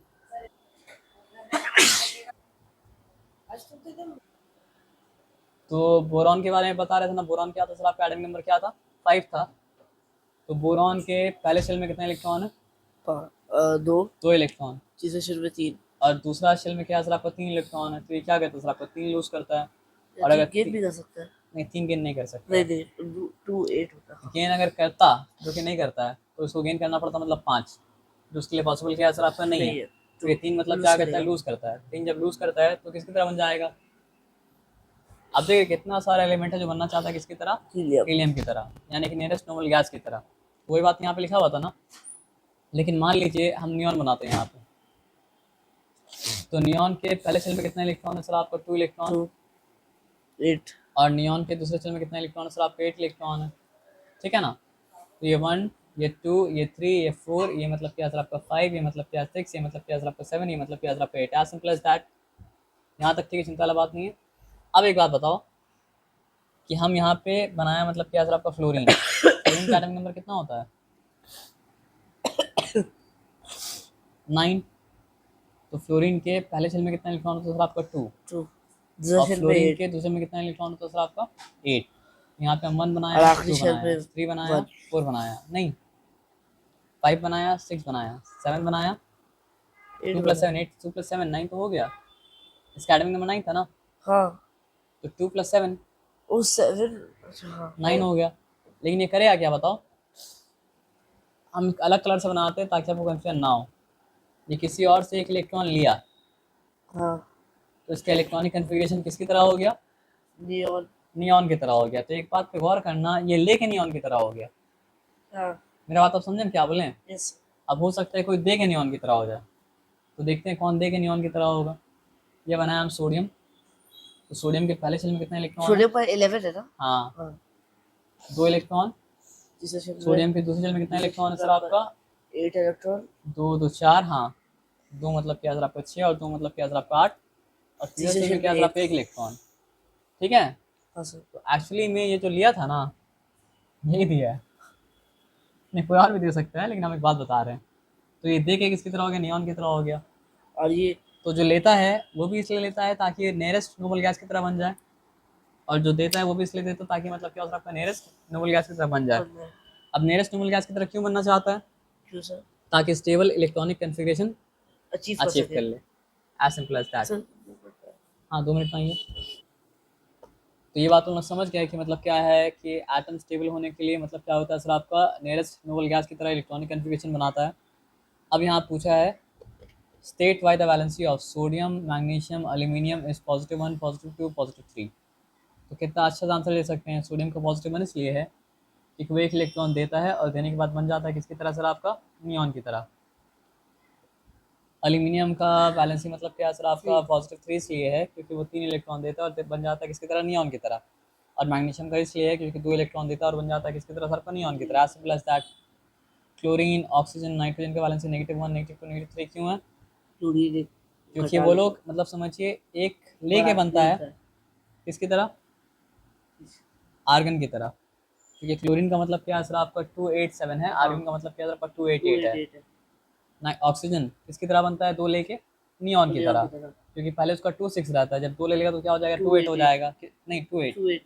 तो बोरॉन के बारे में बता रहे थे ना, बोरॉन क्या था सर आपका एटॉमिक नंबर क्या था 5 था। तो बोरॉन के पहले शेल में कितना इलेक्ट्रॉन है 2 2 इलेक्ट्रॉन, तीसरे शेल में 3 और दूसरा शेल में क्या है सर आपका 3 इलेक्ट्रॉन है, तो ये क्या करता है सर आपका 3 लूज करता है। और अगर गेन भी कर सकता है नहीं 3 गेन नहीं कर सकता, नहीं नहीं 2 8 होता गेन अगर करता जो कि नहीं करता है तो उसको गेन करना पड़ता मतलब 5, जो उसके लिए पॉसिबल क्या है सर आपका नहीं है। नहीं है तो ये 3 मतलब lose क्या करता है करेगा। लूज करता है, 3 जब लूज करता है तो किसकी तरह बन जाएगा। अब देखिए कितना सारा एलिमेंट है जो बनना चाहता है किसकी तरह हीलियम हीलियम की तरह, यानी कि नियरेस्ट नोबल गैस की तरह। वही बात यहाँ पे लिखा हुआ था ना। लेकिन मान लीजिए हम नियॉन बनाते हैं यहाँ पे, तो नियॉन के पहले शेल में कितना इलेक्ट्रॉन है सर आपका 2 इलेक्ट्रॉन, 2 8 और नियॉन के दूसरे शेल में कितना इलेक्ट्रॉन है सर आपका 8 इलेक्ट्रॉन है, ठीक है ना। तो ये 1 ये 2 ये 3 ये 4 ये मतलब क्या सर आपका 5 ये मतलब क्या 6 ये मतलब क्या सर आपका 7 ये मतलब क्या सर आपका 8, एज सिंपल एज दैट। यहाँ तक ठीक है, चिंता वाला बात नहीं है। अब एक बात बताओ कि हम यहाँ पे बनाया मतलब क्या सर आपका फ्लोरीन, फ्लोरीन का एटॉमिक नंबर कितना होता है 9। तो फ्लोरीन के पहले शेल में कितना इलेक्ट्रॉन होता है सर आपका 2, 2 दूसरे और शेल में फ्लोरीन 8 के दूसरे में कितना इलेक्ट्रॉन होता है सर आपका 8। यहाँ पे हम 1 और बनाया आखिरी 2 शेल बनाया में 3 बनाया 1 4 बनाया नहीं 5 बनाया 6 बनाया 7 बनाया 8 2 + बना। 7 8, 2 + 7 9 तो हो गया। इसका एकेडमिक नंबर 9 था ना, हाँ तो 2 + 7 वो 7। अच्छा हाँ 9 हो गया। लेकिन ये करेगा क्या बताओ? हम अलग कलर से बनाते हैं ताकि आपको कंफ्यूजन ना हो। ये किसी और से एक इलेक्ट्रॉन लिया, हाँ तो इसका इलेक्ट्रॉनिक कन्फिग्रेशन किसकी तरह हो गया? नियॉन। नियॉन की तरह हो गया। तो एक बात पे गौर करना, ये लेके नियॉन की तरह हो गया। हाँ मेरा बात आप समझें क्या बोलें? यस। अब हो सकता है कोई दे के नियॉन की तरह हो जाए, तो देखते हैं कौन दे के नियॉन की तरह होगा। ये बनाया हम सोडियम, तो सोडियम के पहले शेल में कितने इलेक्ट्रॉन है? सोडियम पर 11 है ना। हाँ, हाँ 2 इलेक्ट्रॉन। तीसरे शेल में सोडियम के दूसरे शेल में कितना इलेक्ट्रॉन है सर आपका? 8 इलेक्ट्रॉन। 2 2 4, हाँ 2 मतलब क्या सर आपका 6, और 2 मतलब क्या सर आपका 8, और तीसरे तीसरे शेल में शेल क्या में सर आपका 1। 1 इलेक्ट्रॉन। ठीक है, हाँ सर। तो एक्चुअली में ये जो लिया था ना, यही दिया है। नहीं, कोई और भी दे सकता है, लेकिन हम एक बात बता रहे हैं। तो ये दे के किसकी तरह हो गया? नियॉन की तरह हो गया। और ये तो जो लेता है वो भी इसलिए लेता है ताकि नियरेस्ट नोबल गैस की तरह बन जाए, और जो देता है वो भी इसलिए देता है ताकि मतलब क्या हो सकता है, नियरेस्ट नोबल गैस की तरह बन जाए। बनना है। अब नियरेस्ट नोबल गैस की तरह क्यों बनना चाहता है? क्यों सर? ताकि स्टेबल इलेक्ट्रॉनिक कन्फिग्रेशन अचीव कर अचीव सके कर ले, as simple as that. Sir. हाँ 2 मिनट में आइए। तो ये बात तो मैं समझ गया कि मतलब क्या है कि एटम स्टेबल होने के लिए मतलब क्या होता है सर, आपका नियरेस्ट नोबल गैस की तरह इलेक्ट्रॉनिक कन्फिग्रेशन बनाता है। अब यहाँ पूछा है, state why the valency of sodium magnesium aluminium is +1 +2 +3। तो कितना अच्छा आंसर दे सकते हैं। सोडियम का +1 इसलिए है कि वो 1 इलेक्ट्रॉन देता है और देने के बाद बन जाता है किसकी तरह सर आपका? नियॉन की तरह। एल्यूमिनियम का वैलेंसी मतलब क्या सर आपका? +3 इसलिए है क्योंकि वो 3 इलेक्ट्रॉन देता है और बन जाता है किसकी तरह? नियॉन की तरह। और मैग्नीशियम का इसलिए है क्योंकि 2 इलेक्ट्रॉन देता है और बन जाता है किसकी तरह सर? नियॉन की तरह, as simple as that. Chlorine, oxygen, nitrogen का वैलेंसी -1 -2 -3 क्यों है? क्लोरीन क्योंकि घटा वो देते लोग मतलब समझिए एक लेके बड़ा बनता है बनता है। किसकी तरह? आर्गन की तरह। क्योंकि क्लोरीन का मतलब क्या है सर आपका? 287 है। हाँ आर्गन का मतलब क्या है सर आपका? 288 है। 288 है। ना ऑक्सीजन किसकी तरह बनता है? 2 लेके नियॉन की नियॉन तरह। की तरह। क्योंकि पहले उसका 26 रहता है, जब 2 ले लेगा तो क्या हो जाएगा? 28 हो 288। जाएगा नहीं 28। 28।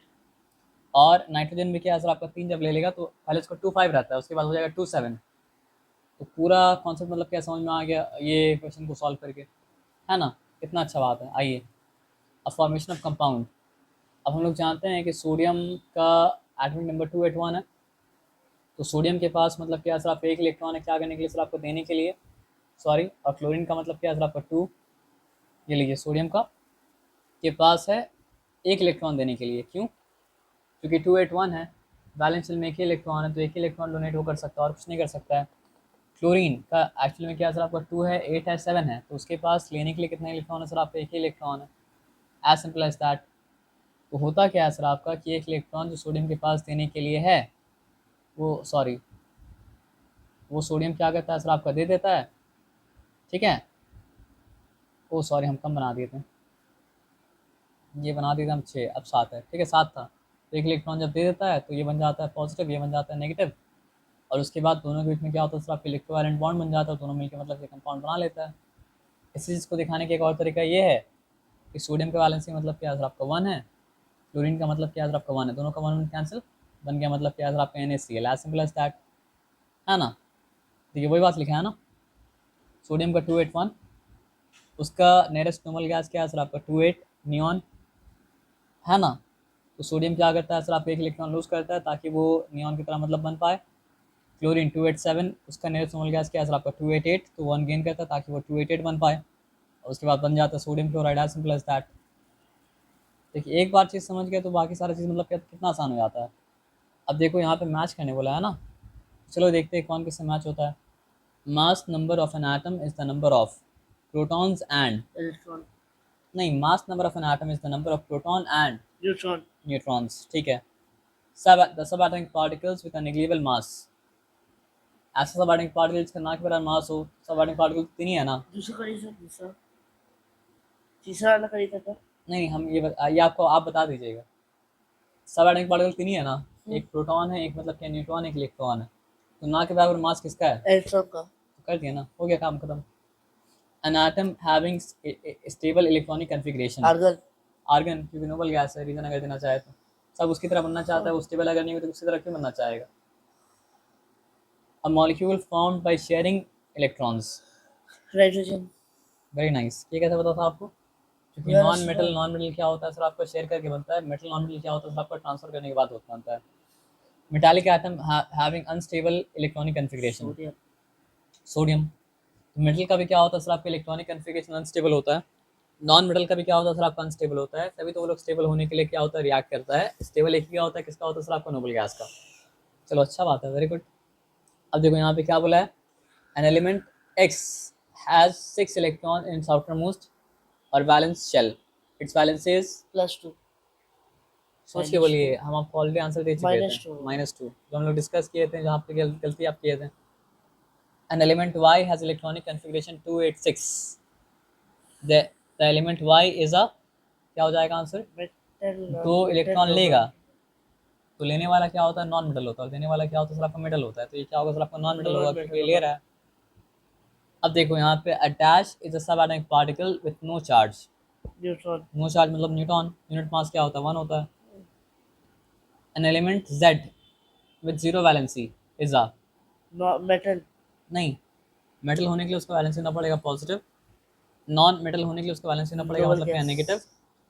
और नाइट्रोजन भी क्या है सर आपका? 3 जब ले लेगा तो पहले उसका 25 रहता है, उसके बाद हो जाएगा 27। तो पूरा कॉन्सेप्ट मतलब क्या समझ में आ गया ये क्वेश्चन को सॉल्व करके, है ना? कितना अच्छा बात है। आइए, अब फॉर्मेशन ऑफ कंपाउंड। अब हम लोग जानते हैं कि सोडियम का एटॉमिक नंबर 281 है। तो सोडियम के पास मतलब क्या सर आपका 1 इलेक्ट्रॉन है क्या करने के लिए सर? आपको देने के लिए, सॉरी। और क्लोरीन का मतलब क्या सर आपका? 2। ये लीजिए, सोडियम का के पास है 1 इलेक्ट्रॉन देने के लिए। क्यों? क्योंकि 281 है, बैलेंस शेल में 1 ही इलेक्ट्रॉन है, तो 1 ही इलेक्ट्रॉन डोनेट वो कर सकता है और कुछ नहीं कर सकता है। क्लोरीन का एक्चुअली में क्या सर आपका? 2 है, 8 है, 7 है, तो उसके पास लेने के लिए कितना इलेक्ट्रॉन है सर आपका? 1 ही इलेक्ट्रॉन है, एज सिंपल एज दैट। तो होता क्या है सर आपका कि 1 इलेक्ट्रॉन जो सोडियम के पास देने के लिए है, वो सॉरी, वो सोडियम क्या करता है सर आपका? दे देता है। ठीक है, ओ सॉरी, हम कम बना दिए थे, ये बना दिए थे हम 6, अब 7 है। ठीक है, 7 था। तो 1 इलेक्ट्रॉन जब दे देता है तो ये बन जाता है पॉजिटिव, ये बन जाता है नेगेटिव, और उसके बाद दोनों के बीच में क्या होता है सर आपका? इलेक्ट्रोवैलेंट बॉन्ड बन जाता है, दोनों मिलकर मतलब ये कंपाउंड बना लेता है। इसी चीज़ को दिखाने का एक और तरीका ये है कि सोडियम का वैलेंसी मतलब क्या है सर आपका? 1 है, क्लोरीन का मतलब क्या है सर आपका? 1 है, दोनों का 1 कैंसिल, बन गया मतलब क्या है सर आपका? NaCl, as simple as that, है ना? देखिए वही बात लिखा है ना, सोडियम का 281, उसका नियरेस्ट नॉर्मल गैस क्या है सर आपका? 28 नियॉन, है ना? तो सोडियम क्या करता है सर आपका? 1 इलेक्ट्रॉन लूज करता है ताकि वो नियॉन की तरह मतलब बन पाए। क्लोरीन 287, उसका नियरेस्ट नॉर्मल गैस क्या है सर आपका? 288, तो 1 गेन करता है ताकि वो 288 बन पाए, और उसके बाद बन जाता है sodium chloride, as simple as that. देखिए एक बार चीज़ समझ गए तो बाकी सारा चीज़ मतलब कितना आसान हो जाता है। अब देखो यहाँ पे मैच करने बोला है ना, चलो देखते हैं कौन किससे मैच होता है। Mass number of an atom is the number of protons and, electron. नहीं, mass number of an atom is the number of proton and neutron. Neutrons. ठीक है, sub the subatomic particles with a negligible mass. ऐसा सब atomic particle जिसका ना के बराबर मास हो, सब एटॉमिक पार्टिकल तीन ही है ना? दूसरा करिए सर। दूसरा तीसरा वाला करिए था क्या? नहीं, हम ये आपको आप बता दीजिएगा। सब एटॉमिक पार्टिकल तीन ही है ना? एक प्रोटॉन है, एक मतलब क्या न्यूट्रॉन, एक इलेक्ट्रॉन है, तो ना के बराबर मास किसका है? इलेक्ट्रॉन का। तो कर दिया ना, हो गया काम खत्म। An atom having stable electronic configuration, argon. Argon, क्योंकि नोबल गैस है, रीजन अगर देना चाहे तो सब उसकी तरह बनना चाहता है, वो स्टेबल अगर नहीं हो तो उसकी तरह क्यों बनना चाहेगा? A molecule formed by sharing electrons, nitrogen. Very nice. ये कैसे पता था आपको? क्योंकि यार नॉन सुना मेटल, नॉन मेटल क्या होता है सर आपका शेयर करके बनता है, मेटल नॉन मेटल क्या होता है सर आपका ट्रांसफर करने के बाद होता बनता है। Metallic atom having unstable electronic configuration, sodium. Sodium. Metal का भी क्या होता है सर आपका इलेक्ट्रॉनिक कॉन्फ़िगरेशन अनस्टेबल होता है। नॉन मेटल का भी क्या होता है सर आपका अनस्टेबल होता है, तभी तो वो लोग स्टेबल होने के लिए क्या होता है रिएक्ट करता है। स्टेबल एक ही क्या होता है, किसका होता है सर आपका नोबल गैस का। चलो अच्छा बात है, वेरी गुड। अब देखो यहाँ पे क्या बोला है, an element X has 6 electron in its outermost और valence shell, its valence is, +2। सोच के बोलिए, हम आपको ऑलरेडी आंसर दे चुके थे, -2। -2 जो हम लोग डिस्कस किए थे, जहाँ पे गलती आप किए थे। An element Y has electronic configuration 286, the element Y is a, क्या हो जाएगा आंसर, मेटल, दो मेटल इलेक्ट्रॉन डोमेन। लेगा। तो लेने वाला क्या होता है, नॉन मेटल होता है, और देने वाला क्या होता है सर आपका मेटल होता है, तो ये क्या होगा सर आपका नॉन मेटल होगा, नॉन क्योंकि मेटल ये ले होगा। रहा है। अब देखो यहाँ पे attach is a sub atomic particle with no charge, neutron. No charge मतलब न्यूट्रॉन, यूनिट मास क्या होता है, 1 होता है। An element Z with zero valency is a, metal. नहीं, मेटल होने के लिए उसका वैलेंस देना पड़ेगा पॉजिटिव, नॉन मेटल होने के लिए उसका वैलेंस देना पड़ेगा नोबल मतलब क्या गैस। नेगेटिव।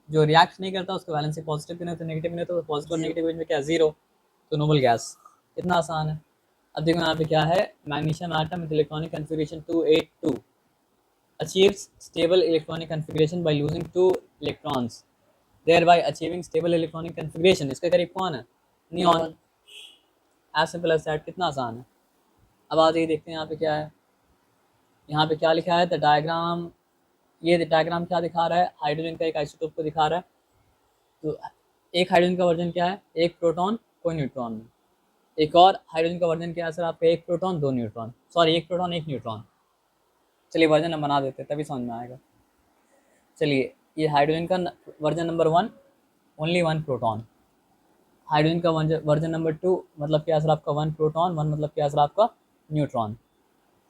जो रिएक्ट नहीं करता उसका वैलेंसी पॉजिटिव भी नहीं, तो नेगेटिव भी नहीं, तो पॉजिटिव और 0। नेगेटिव में क्या, जीरो। तो नोबल गैस, इतना आसान है। अब देखो यहाँ पे क्या है, magnesium atom with electronic configuration 282 achieves stable electronic configuration by losing 2 electrons, thereby achieving stable electronic configuration। इसके करीब कौन है, neon. Neon. As simple as that, कितना आसान है। अब आज ये देखते हैं यहाँ पे क्या है, यहाँ पे क्या लिखा है, द डायग्राम, ये डायग्राम क्या दिखा रहा है, हाइड्रोजन का एक आइसोटोप को दिखा रहा है। तो एक हाइड्रोजन का वर्जन क्या है, एक प्रोटॉन कोई न्यूट्रॉन। एक और हाइड्रोजन का वर्जन क्या है सर आपका, एक प्रोटॉन दो न्यूट्रॉन, सॉरी एक प्रोटॉन एक न्यूट्रॉन। चलिए वर्जन हम बना देते हैं तभी समझ में आएगा। चलिए ये हाइड्रोजन का version number 1, only 1 proton. Hydrogen का वर्जन नंबर 2 मतलब क्या सर आपका 1 प्रोटॉन 1 मतलब क्या सर आपका न्यूट्रॉन।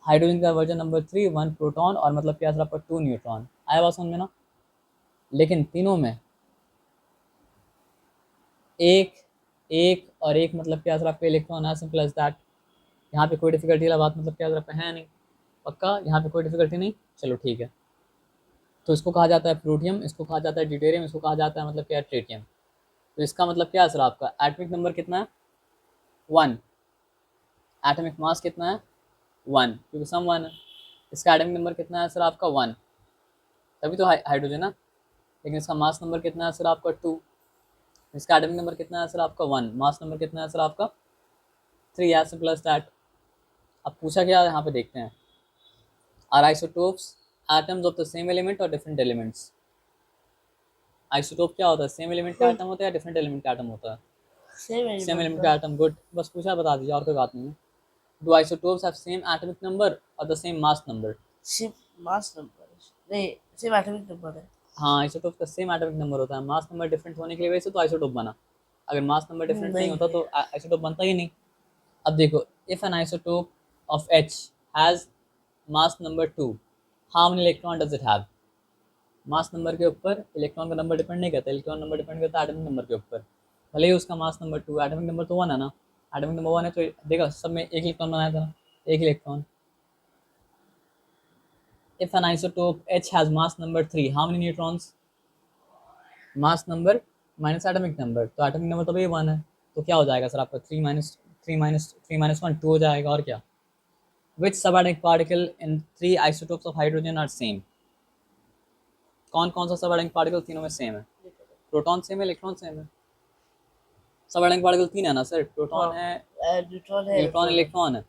हाइड्रोजन का वर्जन नंबर 3 1 प्रोटॉन और मतलब क्या सर आपका 2 न्यूट्रॉन। आया बात समझ में ना। लेकिन तीनों में एक एक और एक मतलब क्या सर आपका इलेक्ट्रॉन है, सिंपल एज दैट। यहाँ पे कोई डिफिकल्टी वाला बात मतलब क्या सर आपका है नहीं, पक्का यहाँ पे कोई डिफिकल्टी नहीं, चलो ठीक है। तो इसको कहा जाता है प्लूटियम, इसको कहा जाता है ड्यूटेरियम, इसको कहा जाता है मतलब क्या, ट्रिटियम। तो इसका मतलब क्या है सर आपका, एटॉमिक नंबर कितना है, 1, एटॉमिक मास कितना है, 1, क्योंकि सम 1 है। इसका एटॉमिक नंबर कितना है सर आपका 1, तभी तो हाइड्रोजन है। लेकिन इसका मास नंबर कितना है सर आपका 2। इसका एटॉमिक नंबर कितना है सर आपका 1, मास नंबर कितना है सर आपका 3, एज सिंपल एज दैट। अब पूछा क्या यहाँ पे देखते हैं, are isotopes atoms of the same element और डिफरेंट एलिमेंट्स। आइसोटोप क्या होता है, सेम एलिमेंट का एटम होता है या डिफरेंट एलिमेंट का एटम होता है, सेम सेम एलिमेंट एलिमेंट का। का एटम, गुड, बस पूछा बता दीजिए और कोई बात नहीं है। Do isotopes have same atomic number और द सेम मास नंबर। सिर्फ मास नंबर नहीं, सिर्फ एटॉमिक नंबर है। हाँ आइसोटोप का सेम एटॉमिक नंबर होता है, मास नंबर डिफरेंट होने की वजह से तो आइसोटोप बना। अगर मास नंबर डिफरेंट नहीं नहीं होता तो आइसोटोप बनता ही नहीं। अब देखो, if N isotope of H has mass number 2, how many electron does it have. Mass number के ऊपर इलेक्ट्रॉन का नंबर डिपेंड नहीं करता, इलेक्ट्रॉन नंबर डिपेंड करता है एटॉमिक नंबर के ऊपर। भले ही उसका मास नंबर 2, एटॉमिक नंबर तो 1 है ना, एटॉमिक नंबर 1 है तो देखो सब में एक इलेक्ट्रॉन बनाया था ना, एक electron. If N isotope H has mass number 3, how many neutrons, mass number minus atomic number, तो एटॉमिक नंबर तो भी 1 है, तो क्या हो जाएगा सर आपका 3 - 3 - 1 2 हो जाएगा, और क्या। Which subatomic particle in 3 isotopes of hydrogen are same. कौन कौन सा सबएटॉमिक पार्टिकल तीनों में सेम है, प्रोटॉन सेम है, इलेक्ट्रॉन सेम है। सबएटॉमिक पार्टिकल 3 है ना सर, प्रोटॉन है, न्यूट्रॉन है, न्यूट्रॉन, इलेक्ट्रॉन है। इलेक्ट्रॉन है।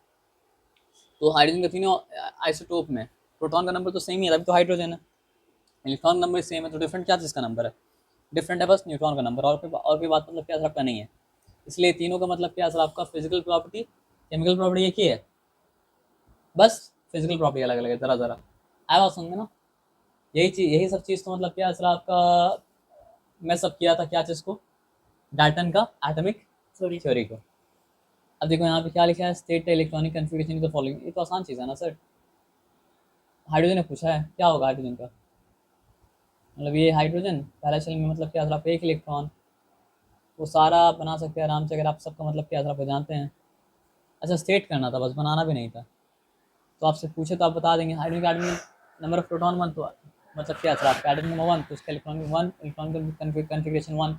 तो हाइड्रोजन के तीनों आइसोटोप में प्रोटॉन का नंबर तो सेम ही है, तभी तो हाइड्रोजन है। इलेक्ट्रॉन नंबर सेम है, तो डिफरेंट क्या चीज़ का नंबर है, डिफरेंट है बस न्यूट्रॉन का नंबर, और कोई बात मतलब क्या सर आपका नहीं है। इसलिए तीनों का मतलब क्या सर आपका, फिजिकल प्रॉपर्टी केमिकल प्रॉपर्टी एक ही है, बस फिजिकल प्रॉपर्टी अलग अलग है, ज़रा ज़रा आया बात समझ में ना। यही चीज़, यही सब चीज़ तो मतलब क्या सर आपका, मैं सब किया था क्या चीज़ को, डाल्टन का एटॉमिक सॉरी। थ्योरी को। अब देखो यहाँ पे क्या लिखा है, state electronic configuration the following, ये तो आसान चीज़ है ना सर। हाइड्रोजन ने पूछा है क्या होगा हाइड्रोजन का, मतलब ये हाइड्रोजन पहला शेल में मतलब क्या सर आपका एक इलेक्ट्रॉन, वो सारा आप बना सकते हैं आराम से, अगर आप सबका मतलब क्या सर आप जानते हैं। अच्छा स्टेट करना था बस, बनाना भी नहीं था। तो आपसे पूछे तो आप बता देंगे हाइड्रोजन का एटॉमिक नंबर ऑफ प्रोटॉन 1, तो मतलब क्या सर आपका एटम नंबर 1 तो उसका इलेक्ट्रॉन 1, इलेक्ट्रॉन का कॉन्फ़िगरेशन 1।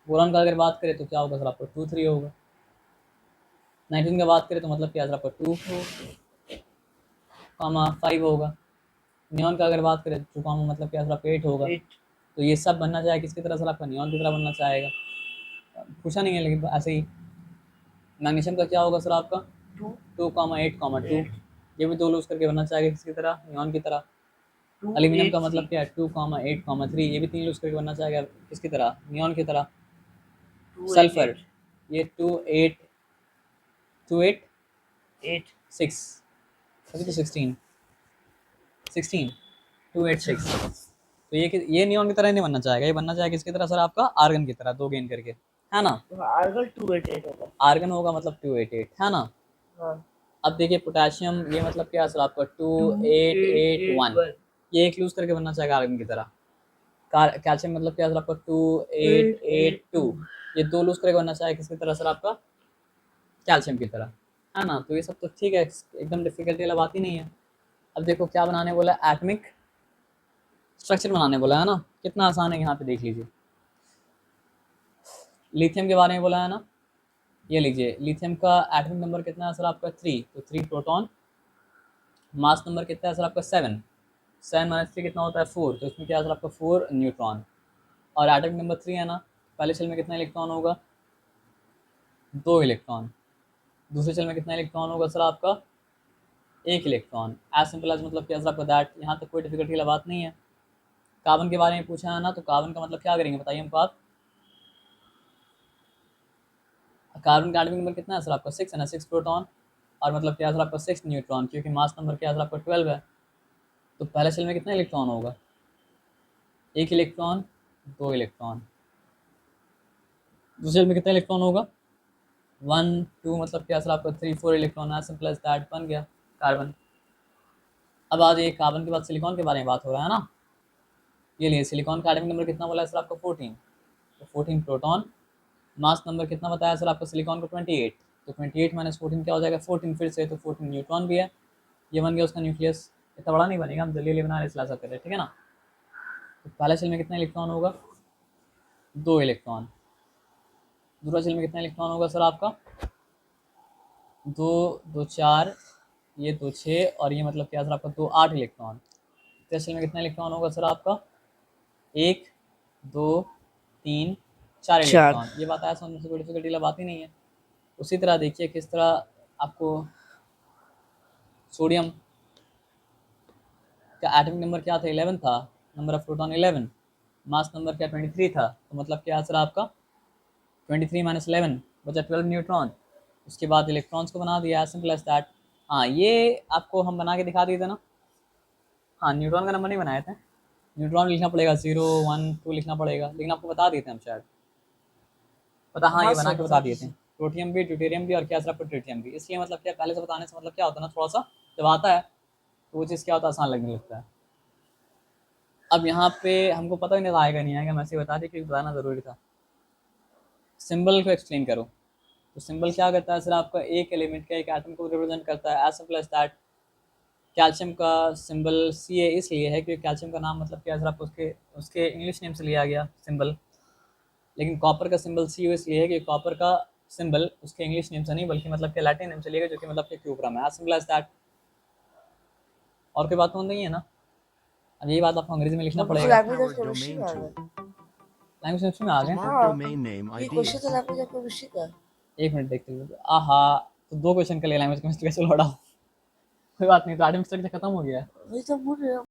बोरॉन का अगर बात करें तो क्या होगा सर आपका 2 3 होगा। नाइट्रोजन का बात करें तो मतलब क्या सर आपका 2 5 होगा। नियॉन का अगर बात करें तो कामा मतलब क्या सर आपका 8 होगा। 8 तो ये सब बनना चाहे किसकी तरह सर आपका नियॉन की तरह बनना चाहेगा, पूछा नहीं है लेकिन ऐसे ही। मैग्नीशियम का क्या होगा सर आपका 2 2 8 2, ये भी 2 लूज करके बनना चाहेगा किसकी तरह, नियॉन की तरह। 2 एल्यूमिनियम 8 का मतलब 3 क्या है 2 8 3, ये भी 3 लूज करके बनना चाहेगा किसकी तरह, नियॉन की तरह। 2 8 सल्फर 8 ये 2 8 8 6, अभी तो 16 2 8 6। तो ये नियॉन की तरह नहीं बनना चाहेगा, ये बनना चाहेगा किसकी तरह सर आपका, आर्गन की तरह, 2 गेन करके, है ना। तो आर्गन 2 8 8 होगा। आर्गन होगा मतलब 2 8 8, है ना। हाँ अब देखिए पोटेशियम, ये मतलब क्या है सर आपका 2 2 8 8 8 8 1, 1 ये एक लूज करके बनना चाहेगा आर्गन की तरह। कैल्शियम मतलब क्या है सर आपका 2 8 8 8 8 2, 2 ये 2 लूज करके बनना चाहेगा किसकी तरह सर आपका, कैल्शियम की तरह, है ना। तो ये सब तो ठीक है, एकदम डिफिकल्टी वाला बात ही नहीं है। अब देखो क्या बनाने बोला, एटमिक स्ट्रक्चर बनाने बोला है ना, कितना आसान है यहाँ पे देख लीजिए। लिथियम के बारे में बोला है ना, ये लीजिए लिथियम का एटॉमिक नंबर कितना है सर आपका 3, तो 3 प्रोटॉन। मास नंबर कितना है सर आपका 7, 7 माइनस 3 कितना होता है 4, तो इसमें क्या है सर आपका 4 न्यूट्रॉन। और एटॉमिक नंबर 3 है ना, पहले शेल में कितना इलेक्ट्रॉन होगा, 2 इलेक्ट्रॉन। दूसरे शेल में कितना इलेक्ट्रॉन होगा सर आपका, 1 इलेक्ट्रॉन। एज सिंपल एज मतलब क्या सर आपका दैट, यहाँ तक कोई डिफिकल्टी वाला बात नहीं है। कार्बन के बारे में पूछा है ना, तो कार्बन का मतलब क्या करेंगे बताइए हमको आप। कार्बन का एटॉमिक नंबर कितना है सर आपका 6 है ना, 6 प्रोटॉन। और मतलब क्या है सर आपका 6 न्यूट्रॉन, क्योंकि मास नंबर क्या है सर आपका 12 है। तो पहले शेल में कितना इलेक्ट्रॉन होगा, 1 इलेक्ट्रॉन, 2 इलेक्ट्रॉन। दूसरे शेल में कितना इलेक्ट्रॉन होगा, 1 2, मतलब क्या सर आपका 3 4 electron. As simple as that बन गया कार्बन। अब आ जाइए कार्बन के बाद सिलिकॉन के बारे में बात हो रहा है ना। ये लिए सिलिकॉन का एटॉमिक नंबर कितना बोला है सर आपका 14, तो 14 प्रोटॉन। मास नंबर कितना बताया सर आपका सिलिकॉन को 28, तो 28 माइनस 14 क्या हो जाएगा 14 फिर से, तो 14 न्यूट्रॉन भी है। ये बन गया उसका न्यूक्लियस। इतना बड़ा नहीं बनेगा, हम जल्दी जल्दी बना रहे सब कर रहे हैं, ठीक है ना। तो पहले शेल में कितना इलेक्ट्रॉन होगा, 2 इलेक्ट्रॉन। दूसरा शेल में कितना इलेक्ट्रॉन होगा सर आपका, 2 2 4, ये 2 6, और ये मतलब क्या सर आपका 2 8 इलेक्ट्रॉन। तीसरे शेल में कितना इलेक्ट्रॉन होगा सर आपका, 1 2 3 4 4 इलेक्ट्रॉन। ये बात आया समझ में, से कोई डिफिकल्टी वाला बात ही नहीं है। उसी तरह देखिए किस तरह आपको सोडियम का एटॉमिक नंबर क्या था 11 था, number of proton 11, mass number क्या 23 था। तो मतलब क्या सर आपका 23 माइनस 11 बचा 12 न्यूट्रॉन। उसके बाद इलेक्ट्रॉन्स को बना दिया, सिंपल एज दैट। हाँ ये आपको हम बना के दिखा दिए थे ना। हाँ न्यूट्रॉन का नंबर नहीं बनाए थे, न्यूट्रॉन लिखना पड़ेगा 0 1 2 लिखना पड़ेगा, लेकिन आपको बता देते हैं हम शायद, पता, हाँ हाँ ये बना सर के बता बता दिए थे। दीजिए। प्रोटियम भी, ड्यूटेरियम भी, और क्या सर आपको ट्रिटियम भी। इसलिए मतलब क्या पहले से बताने से मतलब क्या होता है ना, थोड़ा सा जब आता है तो वो चीज़ क्या होता है, आसान लगने लगता है। अब यहाँ पे हमको पता ही नहीं था आएगा नहीं आएगा, मैं ऐसे ही बता दी क्योंकि बताना ज़रूरी था। सिंबल को एक्सप्लेन करो, तो सिंबल क्या करता है सर आपका, एक एलिमेंट का एक एटम को रिप्रेजेंट करता है, as simple as that. Calcium का सिंबल सी ए इसलिए है क्योंकि कैल्शियम का नाम मतलब क्या है सर आपको उसके उसके इंग्लिश नेम से लिया गया सिंबल। लेकिन कॉपर का सिंबल सी यू इसलिए है कि कॉपर का सिंबल उसके इंग्लिश नेम से नहीं बल्कि मतलब के लैटिन नेम से लिया गया, जो कि मतलब कि क्यूब्रम है, एज सिंपल एज दैट। और कोई बात तो नहीं है ना। अब यही बात आपको अंग्रेजी में लिखना मतलब पड़ेगा। Language of Power chemistry Domain में आ 2. गया। लैंग्वेज समझ में आ गए। Smart हाँ Domain Name ये क्वेश्चन तो Ideas. लैंग्वेज ऑफ केमिस्ट्री का है। एक मिनट देखते हुए, आहा, तो 2 क्वेश्चन के लिए लैंग्वेज केमिस्ट्री कैसे लौटा। कोई बात नहीं, तो एटॉमिक स्ट्रक्चर खत्म हो गया है। वही तो बोल रहे हो।